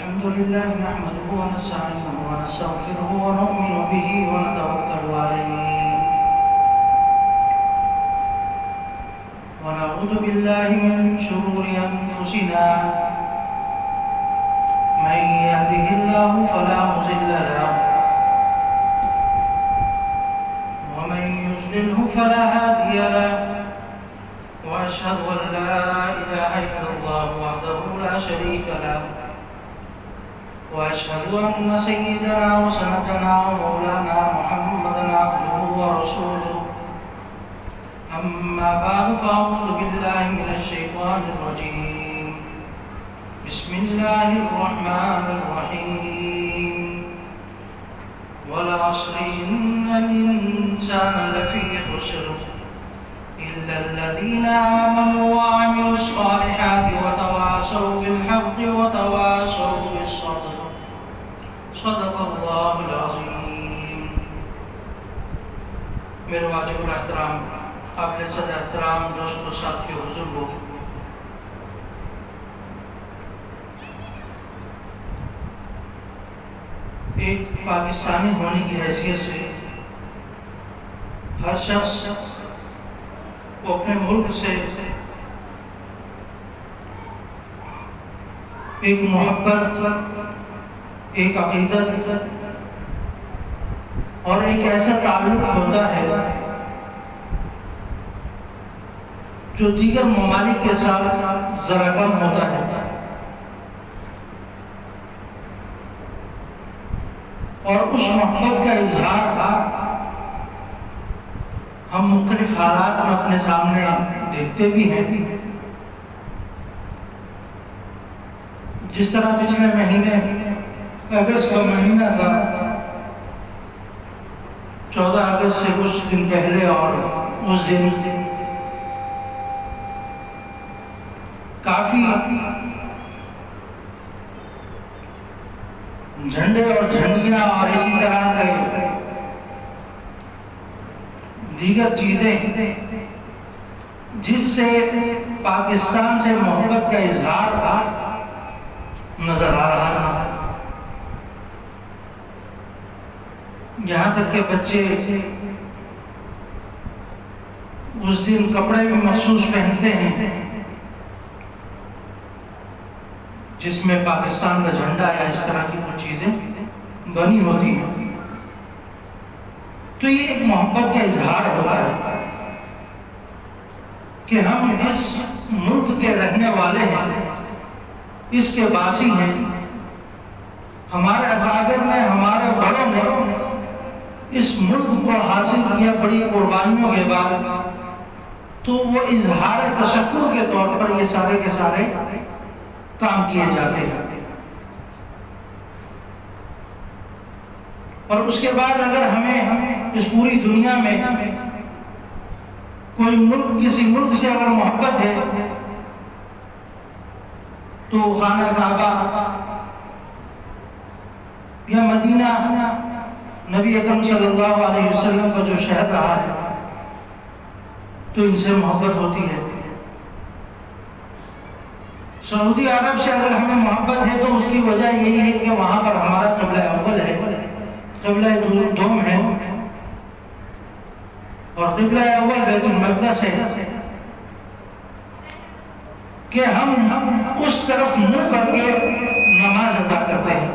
الحمد لله نحمده ونستعينه ونستغفره ونؤمن به ونتوكل عليه ونعوذ بالله من شرور أنفسنا من يهده الله فلا مضل له ومن يضلله فلا هادي له وأشهد أن لا إله إلا الله وحده لا شريك له وأشهد أن سيدنا وسندنا ومولانا محمدا عبده ورسوله أما بعد فأعوذ بالله من الشيطان الرجيم بسم الله الرحمن الرحيم والعصر إن الإنسان لفي خسر إلا الذين آمنوا وعملوا الصالحات وتواصوا بالحق وتواصوا بالصبر صدق اللہ العظیم۔ میرے واجب الاحترام قابل صد احترام دوستو ساتھیو بزرگو، ایک پاکستانی ہونے کی حیثیت سے ہر شخص کو اپنے ملک سے ایک محبت، ایک عقیدت اور ایک ایسا تعلق ہوتا ہے جو دیگر ممالک کے ساتھ ذرا کم ہوتا ہے، اور اس محبت کا اظہار ہم مختلف حالات میں اپنے سامنے دیکھتے بھی ہیں۔ جس طرح پچھلے مہینے اگست کا مہینہ تھا، 14 اگست سے کچھ دن پہلے، اور اس دن کافی جھنڈے اور جھنڈیاں اور اسی طرح کے دیگر چیزیں جس سے پاکستان سے محبت کا اظہار نظر آ رہا تھا، یہاں تک کہ بچے اس دن کپڑے بھی مخصوص پہنتے ہیں جس میں پاکستان کا جھنڈا یا اس طرح کی کچھ چیزیں بنی ہوتی ہیں۔ تو یہ ایک محبت کا اظہار ہوتا ہے کہ ہم اس ملک کے رہنے والے ہیں، اس کے باسی ہیں، ہمارے اکابر نے، ہمارے بڑوں نے اس ملک کو حاصل کیا بڑی قربانیوں کے بعد، تو وہ اظہار تشکر کے طور پر یہ سارے کے سارے کام کیے جاتے ہیں۔ اور اس کے بعد اگر ہمیں اس پوری دنیا میں کوئی ملک، کسی ملک سے اگر محبت ہے تو خانہ کعبہ یا مدینہ، نبی اکرم صلی اللہ علیہ وسلم کا جو شہر رہا ہے، تو ان سے محبت ہوتی ہے۔ سعودی عرب سے اگر ہمیں محبت ہے تو اس کی وجہ یہی ہے کہ وہاں پر ہمارا قبلہ اول ہے، قبلہ دوم ہے، اور قبلہ اول بیت المقدس ہے کہ ہم اس طرف منہ کر کے نماز ادا کرتے ہیں۔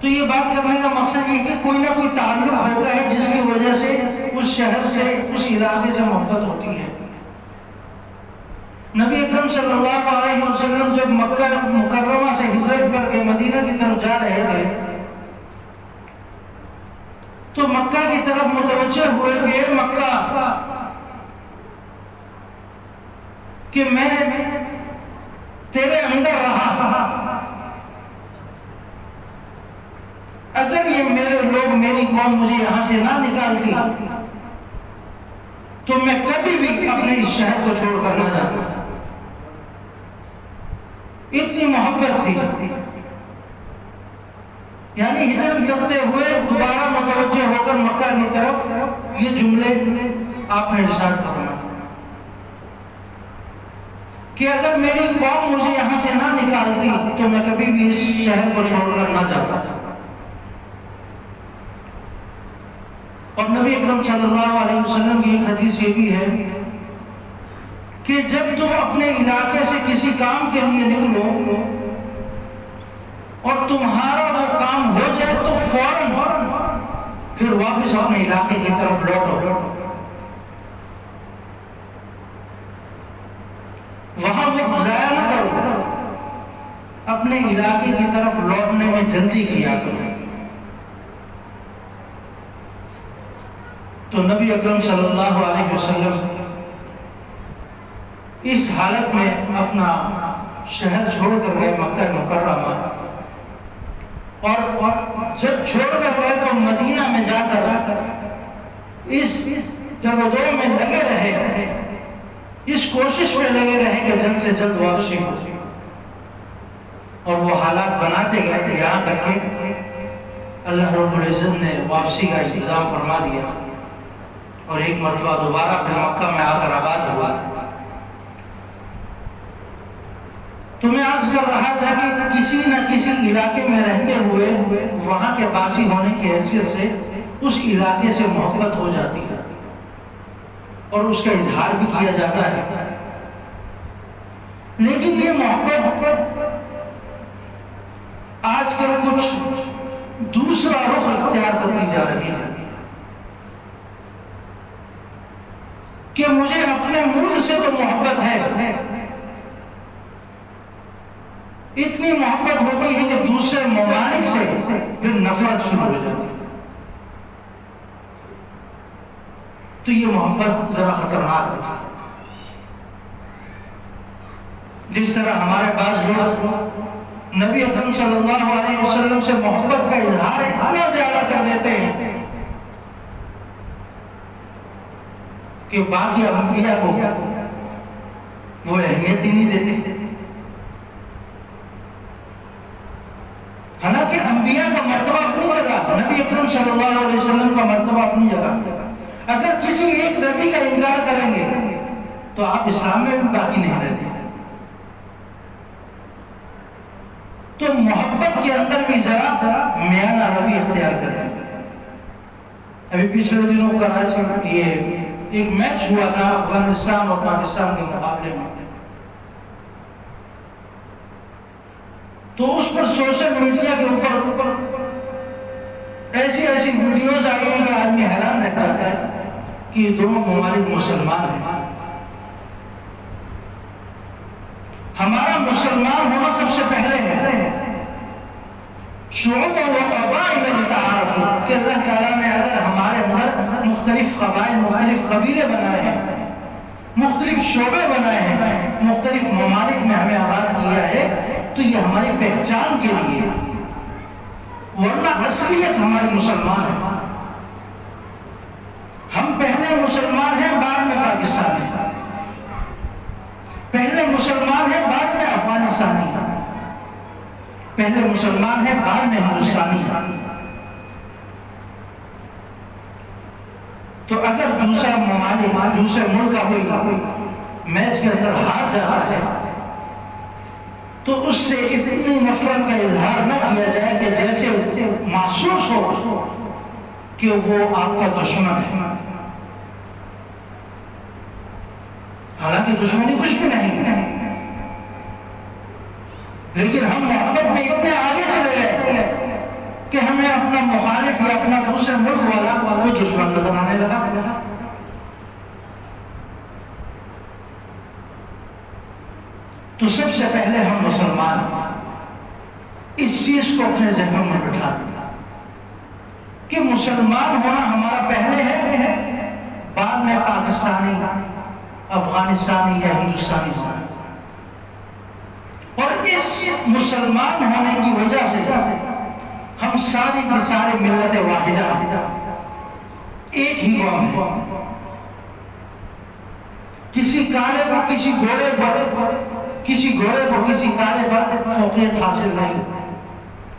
تو یہ بات کرنے کا مقصد یہ کہ کوئی نہ کوئی تعلق ہوتا ہے جس کی وجہ سے اس شہر سے، اس علاقے سے محبت ہوتی ہے۔ نبی اکرم صلی اللہ علیہ وسلم جب مکہ مکرمہ سے ہجرت کر کے مدینہ کی طرف جا رہے تھے تو مکہ کی طرف متوجہ ہوئے کہ مکہ، کہ میں تیرے اندر رہا، اگر یہ میرے لوگ، میری قوم مجھے یہاں سے نہ نکالتی تو میں کبھی بھی اپنے اس شہر کو چھوڑ کر نہ جاتا۔ اتنی محبت تھی، یعنی ہجرت کرتے ہوئے دوبارہ متوجہ ہو کر مکہ کی طرف یہ جملے آپ نے ارشاد فرمائے۔ کہ اگر میری قوم مجھے یہاں سے نہ نکالتی تو میں کبھی بھی اس شہر کو چھوڑ کر نہ جاتا. اور نبی اکرم صلی اللہ علیہ وسلم کی ایک حدیث یہ بھی ہے کہ جب تم اپنے علاقے سے کسی کام کے لیے نکلو اور تمہارا وہ کام ہو جائے تو فوراً پھر واپس اپنے علاقے کی طرف لوٹو. وہاں وقت ضائع نہ کرو، اپنے علاقے کی طرف لوٹنے میں جلدی کیا کرو. تو نبی اکرم صلی اللہ علیہ وسلم اس حالت میں اپنا شہر چھوڑ کر گئے مکہ مکرمہ، اور جب چھوڑ کر گئے تو مدینہ میں جا کر اس جگہوں میں لگے رہے، اس کوشش میں لگے رہے کہ جلد سے جلد واپسی ہو. اور وہ حالات بناتے گئے کہ یہاں تک کہ اللہ رب العزت نے واپسی کا انتظام فرما دیا اور ایک مرتبہ دوبارہ پھر مکہ میں آ کر آباد ہوا. تو میں عرض کر رہا تھا کہ کسی نہ کسی علاقے میں رہتے ہوئے وہاں کے باسی ہونے کی حیثیت سے اس علاقے سے محبت ہو جاتی ہے اور اس کا اظہار بھی کیا جاتا ہے. لیکن یہ محبت آج کل کچھ دوسرا رخ اختیار کرتی جا رہی ہے کہ مجھے اپنے ملک سے تو محبت ہے، اتنی محبت ہوتی ہے کہ دوسرے ممالک سے پھر نفرت شروع ہو جاتی ہے. تو یہ محبت ذرا خطرناک ہے. جس طرح ہمارے بعض لوگ نبی اکرم صلی اللہ علیہ وسلم سے محبت کا اظہار اتنا زیادہ کر دیتے ہیں کہ باقی انبیاء کو وہ اہمیت ہی نہیں دیتے. حالانکہ انبیاء کا مرتبہ اپنی جگہ، نبی اکرم صلی اللہ علیہ وسلم کا مرتبہ اپنی جگہ. اگر کسی ایک نبی کا انکار کریں گے تو آپ اسلام میں بھی باقی نہیں رہتے. تو محبت کے اندر بھی ذرا میانہ روی اختیار کریں. ابھی پچھلے دنوں کراچی میں یہ ایک میچ ہوا تھا افغانستان اور پاکستان کے مقابلے میں، تو اس پر سوشل میڈیا کے اوپر ایسی ویڈیوز آئی ہیں کہ آدمی حیران رہ جاتا ہے کہ یہ دونوں ممالک مسلمان ہیں. ہمارا مسلمان ہونا سب سے پہلے ہے شعوب و قبائل لتعارفوا، کہ اللہ تعالیٰ نے اگر ہمارے اندر مختلف قبائل، مختلف قبیلے بنائے ہیں، مختلف شعبے بنائے ہیں، مختلف ممالک میں ہمیں آباد کیا ہے تو یہ ہماری پہچان کے لیے، ورنہ اصلیت ہماری مسلمان ہے. ہم پہلے مسلمان ہیں بعد میں پاکستانی ہیں، پہلے مسلمان ہیں بعد میں افغانستانی ہیں، پہلے مسلمان ہیں بعد میں ہندوستانی ہیں. تو اگر دوسرا ممالک، دوسرے ملک کا کوئی میچ کے اندر ہار جاتا ہے تو اس سے اتنی نفرت کا اظہار نہ کیا جائے کہ جیسے محسوس ہو کہ وہ آپ کا دشمن ہے. حالانکہ دشمنی کچھ بھی نہیں ہے، لیکن ہم محبت میں اتنے آگے چلے گئے کہ ہمیں اپنا مخالف یا اپنا دوسرے ملک والا وہ دشمن نظر آنے لگا. تو سب سے پہلے ہم مسلمان اس چیز کو اپنے ذہنوں میں بٹھا دیں کہ مسلمان ہونا ہمارا پہلے ہے، بعد میں پاکستانی، افغانستانی یا ہندوستانی ہونا. اور اس مسلمان ہونے کی وجہ سے ہم ساری کی ساری ملت واحدہ ایک ہی قوم ہے. کسی کالے کو کسی گھوڑے پر، کسی گھوڑے کو کسی کالے پر فوقیت حاصل نہیں.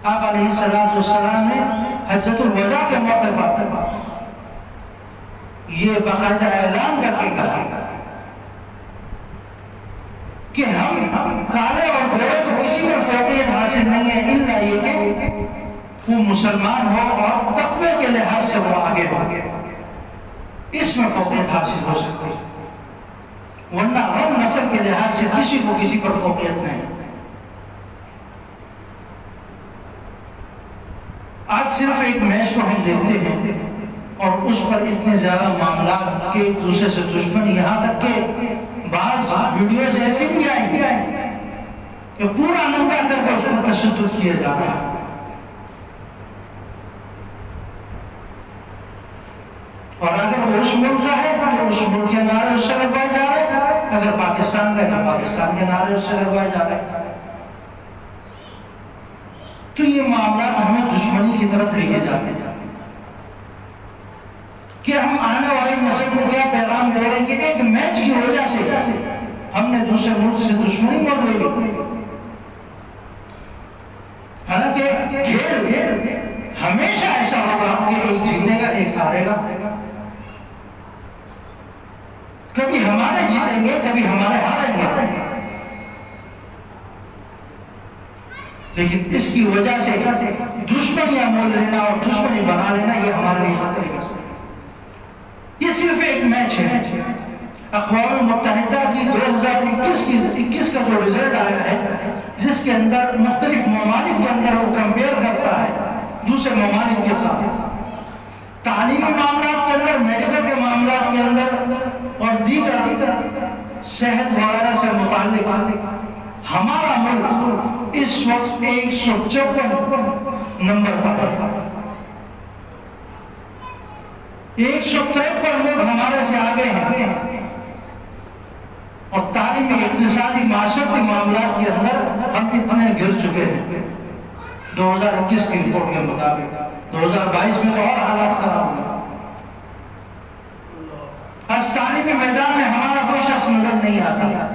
آپ علیہ السلام نے حجۃ الوداع کے موقع پر یہ باقاعدہ اعلان کر کے کہا کہ چاہیے کہ وہ مسلمان ہو اور تقوی کے لحاظ سے وہ آگے ہو، اس میں فوقیت حاصل ہو سکتی ہے، ورنہ رنگ نسل کے لحاظ سے کسی کو کسی پر فوقیت نہیں۔ آج صرف ایک میچ کو ہم دیکھتے ہیں اور اس پر اتنے زیادہ معاملات کے ایک دوسرے سے دشمنی، یہاں تک کہ بعض ویڈیوز ایسی بھی آئی کہ پورا ننگا کر کے اس پر تشدد کیا جا رہا ہے۔ اور اگر وہ اس ملک کا ہے تو اس ملک کے نعرے اس سے لگوائے جا رہے ہیں، اگر پاکستان کا ہے تو پاکستان کے نعرے اس سے لگوائے جا رہے ہیں۔ تو یہ معاملات ہمیں دشمنی کی طرف لے کے جاتے ہیں کہ ہم آنے والی نسل کو کیا پیغام دے رہے ہیں کہ ایک میچ کی وجہ سے ہم نے دوسرے ملک سے دشمنی مول لے لی۔ حالانکہ کھیل ہمیشہ ایسا ہوگا کہ ایک جیتے گا ایک ہارے گا، کبھی ہمارے جیتیں گے کبھی ہمارے ہاریں گے، لیکن اس کی وجہ سے دشمنیاں مول لینا اور دشمنی بنا لینا یہ ہمارے لیے خطرے کا سبب ہے۔ یہ صرف ایک میچ ہے۔ اقوام متحدہ کی 2021 کا جو رزلٹ آیا ہے، جس کے اندر مختلف ممالک کے اندر وہ کمپیئر کرتا ہے دوسرے ممالک کے ساتھ، تعلیمی معاملات کے اندر، میڈیکل کے معاملات کے اندر اور دیگر صحت وغیرہ سے متعلق ہمارا ملک اس وقت 154 نمبر پر ہے۔ 153 لوگ ہمارے سے آگے ہیں، اور تعلیمی، اقتصادی، معاشرتی معاملات کے اندر ہم اتنے گر چکے ہیں 2021 کی رپورٹ کے مطابق۔ 2022 میں تو اور حالات خراب ہوئے۔ اس تعلیمی میدان میں ہمارا کوئی شخص نظر نہیں آتا۔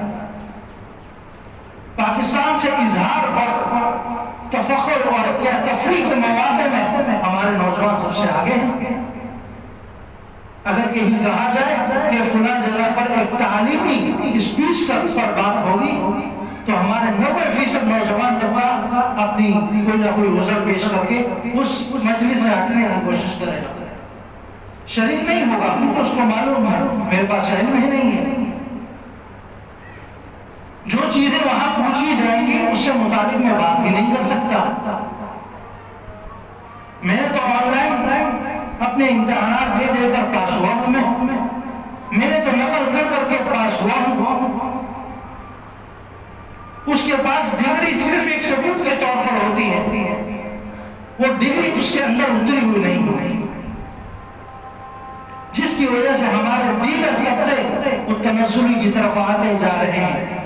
پاکستان سے اظہار اور تفخر اور تفریح کے مواقع میں ہمارے نوجوان سب سے آگے ہیں۔ اگر کہیں کہا جائے کہ فلاں جگہ پر ایک تعلیمی اسپیچ پر بات ہوگی تو ہمارے 90% نوجوان طبقہ اپنی کوئی نہ کوئی عذر پیش کر کے اس مجلس سے ہٹنے کی کوشش کرے گا، شریک نہیں ہوگا، کیونکہ اس کو معلوم ہے میرے پاس علم ہی نہیں ہے۔ جو چیزیں وہاں پوچھی جائیں گی اس سے متعلق میں بات ہی نہیں کر سکتا۔ میں نے تو آن لائن اپنے امتحانات دے دے کر پاس ہوا ہوں، میں نے تو نقل کر کر کے پاس ہوا ہوں۔ اس کے پاس ڈگری صرف ایک ثبوت کے طور پر ہوتی ہے، وہ ڈگری اس کے اندر اتری ہوئی نہیں ہوتی، جس کی وجہ سے ہمارے دیگر طبقے وہ تنزلی کی طرف آتے جا رہے ہیں۔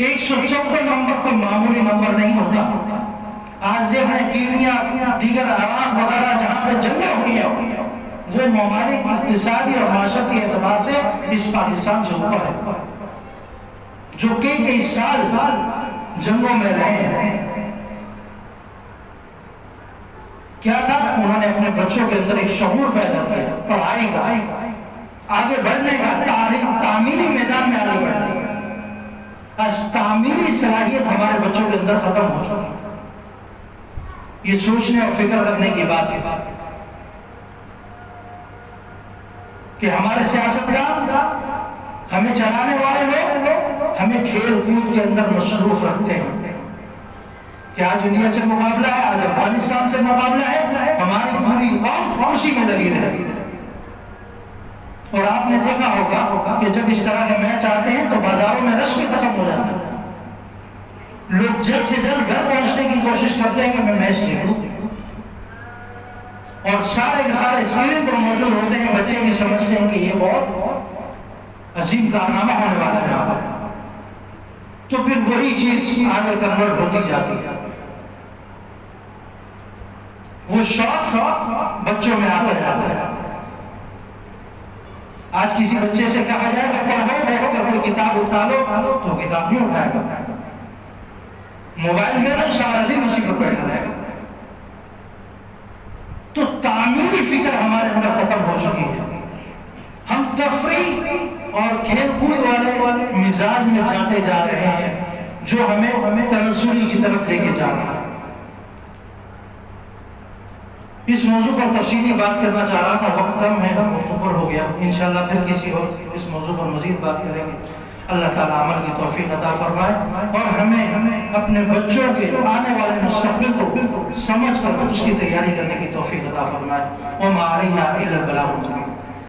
154 نمبر کوئی معمولی نمبر نہیں ہوتا۔ آج دیکھ رہے ہیں کینیا، دیگر عراق وغیرہ جہاں پہ جنگیں ہوئی ہیں، وہ ممالک اقتصادی اور معاشرتی اعتبار سے اس پاکستان سے اوپر ہے، جو کئی سال جنگوں میں رہے ہیں۔ کیا تھا؟ انہوں نے اپنے بچوں کے اندر ایک شعور پیدا کیا، پڑھائی کا، آگے بڑھنے کا، تعمیری میدان میں آگے بڑھنے کا۔ آج تعمیری صلاحیت ہمارے بچوں کے اندر ختم ہو چکی۔ یہ سوچنے اور فکر کرنے کی بات ہے کہ ہمارے سیاستدان، ہمیں چلانے والے لوگ ہمیں کھیل کود کے اندر مصروف رکھتے ہیں کہ آج انڈیا سے مقابلہ ہے، آج افغانستان سے مقابلہ ہے، ہماری پوری قوم اسی میں لگی رہے۔ اور آپ نے دیکھا ہوگا کہ جب اس طرح کے میچ آتے ہیں تو بازاروں میں رش بھی ختم ہو جاتا ہے، لوگ جلد سے جلد گھر پہنچنے کی کوشش کرتے ہیں کہ میں میچ دیکھوں، اور سارے کے سارے اسکرین پر موجود ہوتے ہیں، بچے بھی سمجھتے ہیں کہ یہ بہت عظیم کارنامہ ہونے والا ہے یہاں پر، تو پھر وہی چیز آگے کنورٹ ہوتی جاتی ہے، وہ شوق بچوں میں آتا جاتا ہے۔ آج کسی بچے سے کہا جائے کہ پڑھو، بیٹھ کر کوئی کتاب اٹھا لو، تو کتاب نہیں اٹھائے گا، موبائل دے دو، سارا دن اسی پر بیٹھا رہے گا۔ تو تعمیری فکر ہمارے اندر ختم ہو چکی ہے، ہم تفریح اور کھیل کود والے مزاج میں جاتے جا رہے ہیں جو ہمیں تنزلی کی طرف لے کے جا رہا ہے۔ اس موضوع پر تفصیلی بات کرنا چاہ رہا تھا، وقت کم ہے، اوپر ہو گیا، انشاءاللہ پھر کسی وقت اس موضوع پر مزید بات کریں گے۔ اللہ تعالیٰ عمل کی توفیق عطا فرمائے اور ہمیں اپنے بچوں کے آنے والے مستقبل کو سمجھ کر اس کی تیاری کرنے کی توفیق عطا فرمائے۔ وما علینا الا البلاغ المبین۔